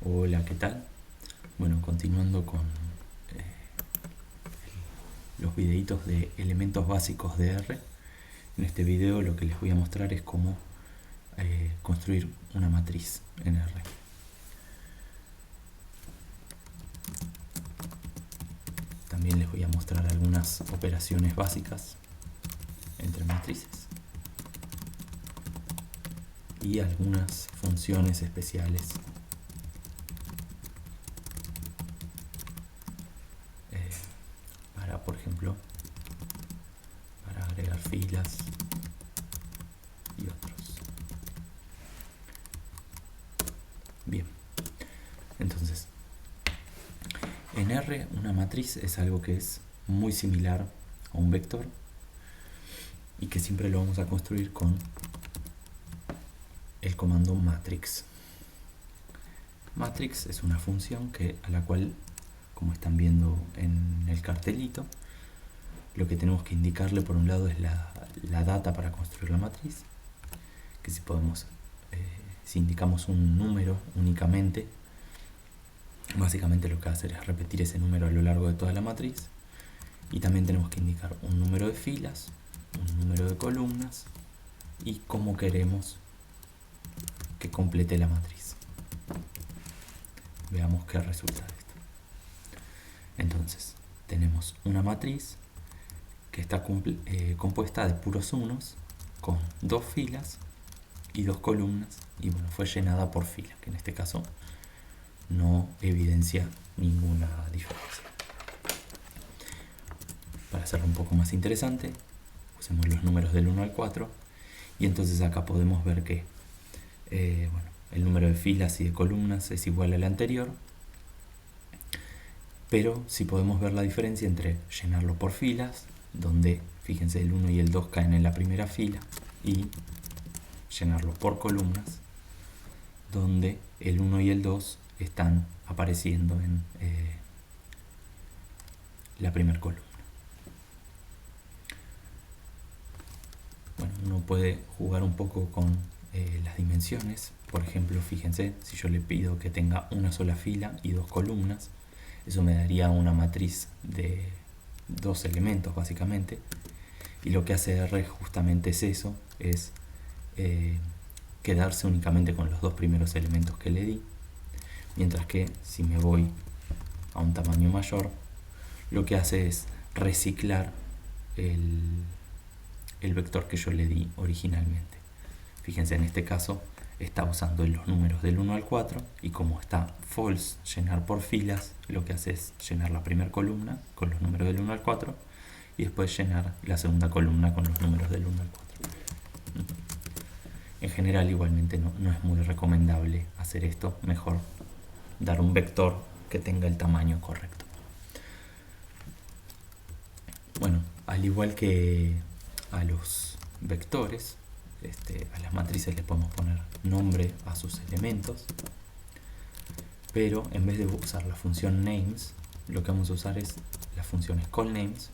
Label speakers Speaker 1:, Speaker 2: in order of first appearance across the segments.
Speaker 1: Hola, ¿qué tal? Bueno, continuando con los videitos de elementos básicos de R. En este video lo que les voy a mostrar es cómo construir una matriz en R. También les voy a mostrar algunas operaciones básicas entre matrices y algunas funciones especiales para, por ejemplo, para agregar filas y otros. Bien, entonces en R una matriz es algo que es muy similar a un vector y que siempre lo vamos a construir con el comando matrix. Matrix es una función a la cual, como están viendo en el cartelito, lo que tenemos que indicarle por un lado es la data para construir la matriz, que si indicamos un número únicamente, básicamente lo que va a hacer es repetir ese número a lo largo de toda la matriz. Y también tenemos que indicar un número de filas, un número de columnas y cómo queremos que complete la matriz. Veamos qué resulta de esto. Entonces, tenemos una matriz que está compuesta de puros unos, con 2 filas y 2 columnas, y bueno, fue llenada por fila, que en este caso no evidencia ninguna diferencia. Para hacerlo un poco más interesante, usemos los números del 1 al 4, y entonces acá podemos ver que el número de filas y de columnas es igual al anterior, pero sí podemos ver la diferencia entre llenarlo por filas, donde fíjense el 1 y el 2 caen en la primera fila, y llenarlo por columnas, donde el 1 y el 2 están apareciendo en la primera columna. Bueno, uno puede jugar un poco con las dimensiones. Por ejemplo, fíjense, si yo le pido que tenga una sola fila y 2 columnas, eso me daría una matriz de 2 elementos básicamente, y lo que hace R justamente es eso, es quedarse únicamente con los 2 primeros elementos que le di, mientras que si me voy a un tamaño mayor, lo que hace es reciclar el vector que yo le di originalmente. Fíjense, en este caso está usando los números del 1 al 4, y como está false llenar por filas, lo que hace es llenar la primera columna con los números del 1 al 4 y después llenar la segunda columna con los números del 1 al 4. En general, igualmente no es muy recomendable hacer esto, mejor dar un vector que tenga el tamaño correcto. Bueno, al igual que a los vectores, a las matrices les podemos poner nombre a sus elementos, pero en vez de usar la función names, lo que vamos a usar es las funciones callNames,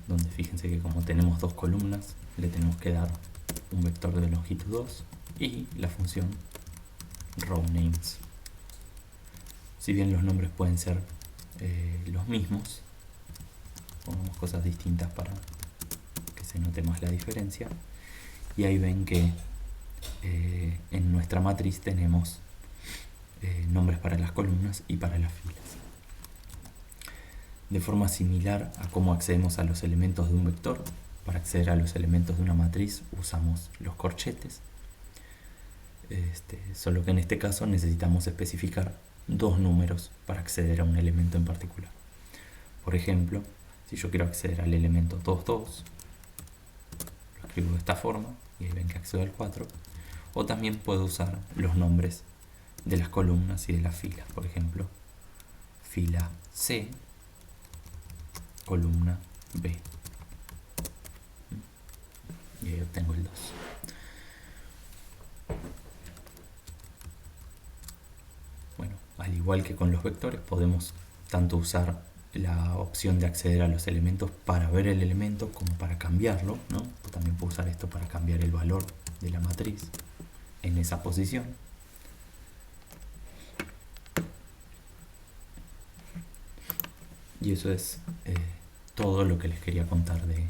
Speaker 1: donde fíjense que como tenemos 2 columnas, le tenemos que dar un vector de longitud 2, y la función rowNames. Si bien los nombres pueden ser los mismos, pongamos cosas distintas para que se note más la diferencia, y ahí ven que en nuestra matriz tenemos nombres para las columnas y para las filas. De forma similar a cómo accedemos a los elementos de un vector, para acceder a los elementos de una matriz usamos los corchetes, solo que en este caso necesitamos especificar 2 números para acceder a un elemento en particular. Por ejemplo, si yo quiero acceder al elemento 2, 2, lo escribo de esta forma, y ahí ven que accedo al 4. O también puedo usar los nombres de las columnas y de las filas. Por ejemplo, fila C, columna B. Y ahí obtengo el 2. Bueno, al igual que con los vectores, podemos tanto usar la opción de acceder a los elementos para ver el elemento como para cambiarlo, ¿no? También puedo usar esto para cambiar el valor de la matriz. en esa posición. Y eso es todo lo que les quería contar de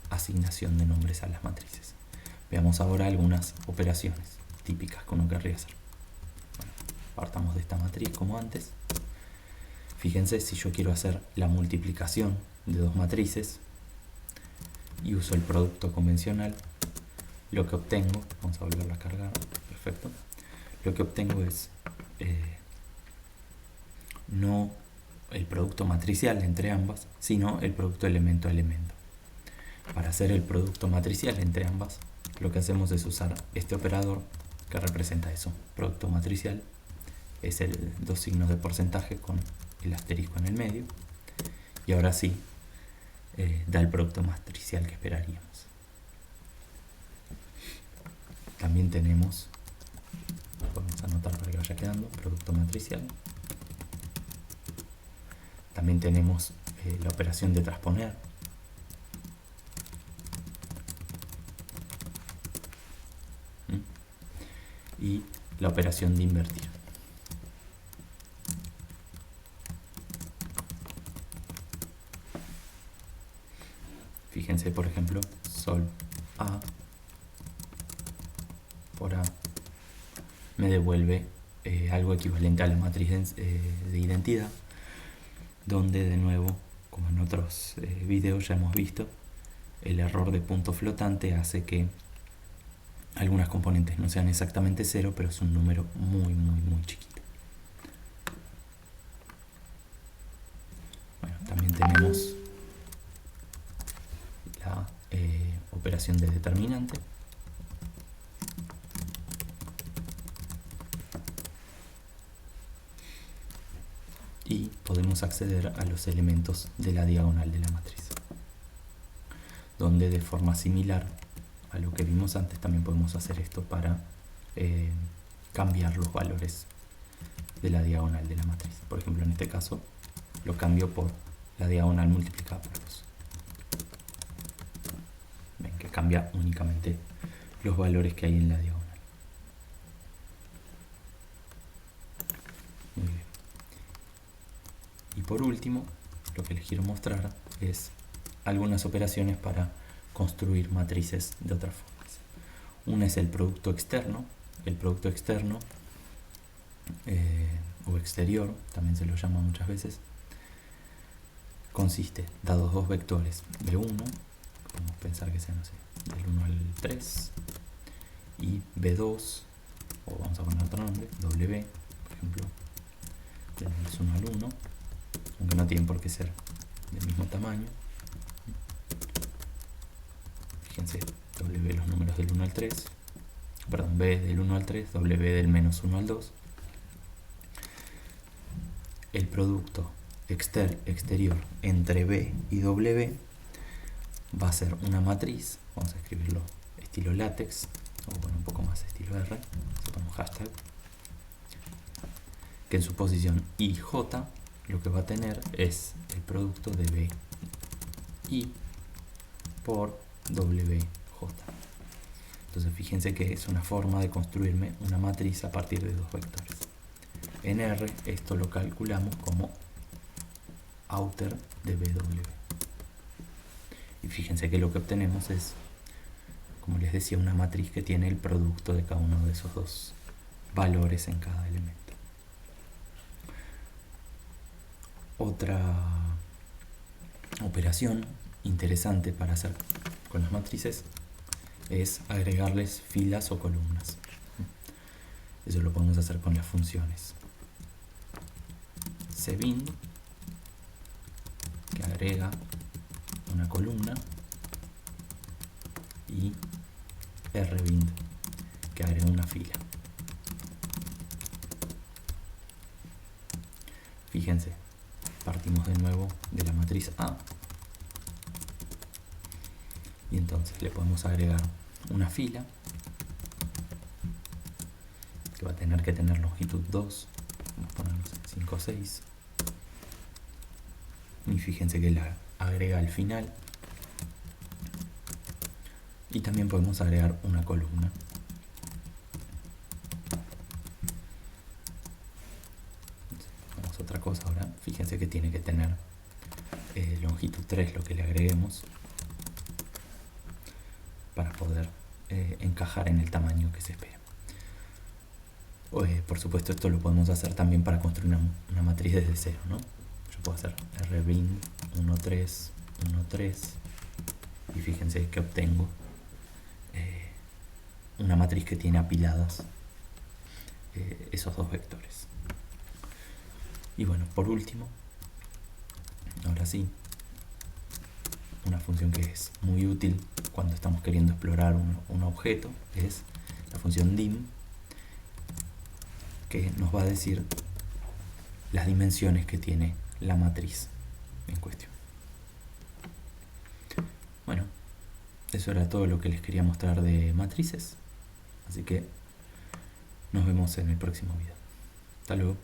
Speaker 1: asignación de nombres a las matrices. Veamos ahora algunas operaciones típicas que uno querría hacer. Bueno, partamos de esta matriz como antes. Fíjense, si yo quiero hacer la multiplicación de dos matrices y uso el producto convencional, lo que obtengo, vamos a volverla a cargar, perfecto, lo que obtengo es no el producto matricial entre ambas, sino el producto elemento a elemento. Para hacer el producto matricial entre ambas, lo que hacemos es usar este operador que representa eso, producto matricial, es el dos signos de porcentaje con el asterisco en el medio, y ahora sí da el producto matricial que esperaríamos. También tenemos, vamos a anotar para que vaya quedando, producto matricial. También tenemos la operación de transponer. Y la operación de invertir. Fíjense, por ejemplo, sol A por A me devuelve algo equivalente a la matriz de identidad, donde de nuevo, como en otros videos ya hemos visto, el error de punto flotante hace que algunas componentes no sean exactamente 0, pero es un número muy chiquito. Bueno, también tenemos la operación de determinante. Y podemos acceder a los elementos de la diagonal de la matriz, donde de forma similar a lo que vimos antes también podemos hacer esto para cambiar los valores de la diagonal de la matriz. Por ejemplo, en este caso lo cambio por la diagonal multiplicada por 2. Ven que cambia únicamente los valores que hay en la diagonal. Muy bien. Y por último, lo que les quiero mostrar es algunas operaciones para construir matrices de otras formas. Una es el producto externo. El producto externo o exterior, también se lo llama muchas veces, consiste, dados dos vectores B1, vamos a pensar que sean así, del 1 al 3, y B2, o vamos a poner otro nombre, W, por ejemplo, del 1 al 1, aunque no tienen por qué ser del mismo tamaño. Fíjense, W los números del 1 al 3, perdón, B del 1 al 3, W del menos 1 al 2. El producto exterior entre B y W va a ser una matriz, vamos a escribirlo estilo látex, o bueno, un poco más estilo R, ponemos hashtag, que en su posición IJ lo que va a tener es el producto de B I por WJ. Entonces fíjense que es una forma de construirme una matriz a partir de dos vectores. En R esto lo calculamos como outer de BW. Y fíjense que lo que obtenemos es, como les decía, una matriz que tiene el producto de cada uno de esos dos valores en cada elemento. Otra operación interesante para hacer con las matrices es agregarles filas o columnas. Eso lo podemos hacer con las funciones cbind, que agrega una columna, y rbind, que agrega una fila. Fíjense, partimos de nuevo de la matriz A y entonces le podemos agregar una fila que va a tener que tener longitud 2, vamos a ponerlo 5 o 6, y fíjense que la agrega al final Y también podemos agregar una columna. Vamos a otra cosa ahora. Fíjense que tiene que tener longitud 3 lo que le agreguemos para poder encajar en el tamaño que se espera. Por supuesto, esto lo podemos hacer también para construir una matriz desde cero, ¿no? Yo puedo hacer rbin 1,3, 1,3 y fíjense que obtengo una matriz que tiene apiladas esos dos vectores. Y bueno, por último, ahora sí, una función que es muy útil cuando estamos queriendo explorar un objeto es la función dim, que nos va a decir las dimensiones que tiene la matriz en cuestión. Bueno, eso era todo lo que les quería mostrar de matrices, así que nos vemos en el próximo video. Hasta luego.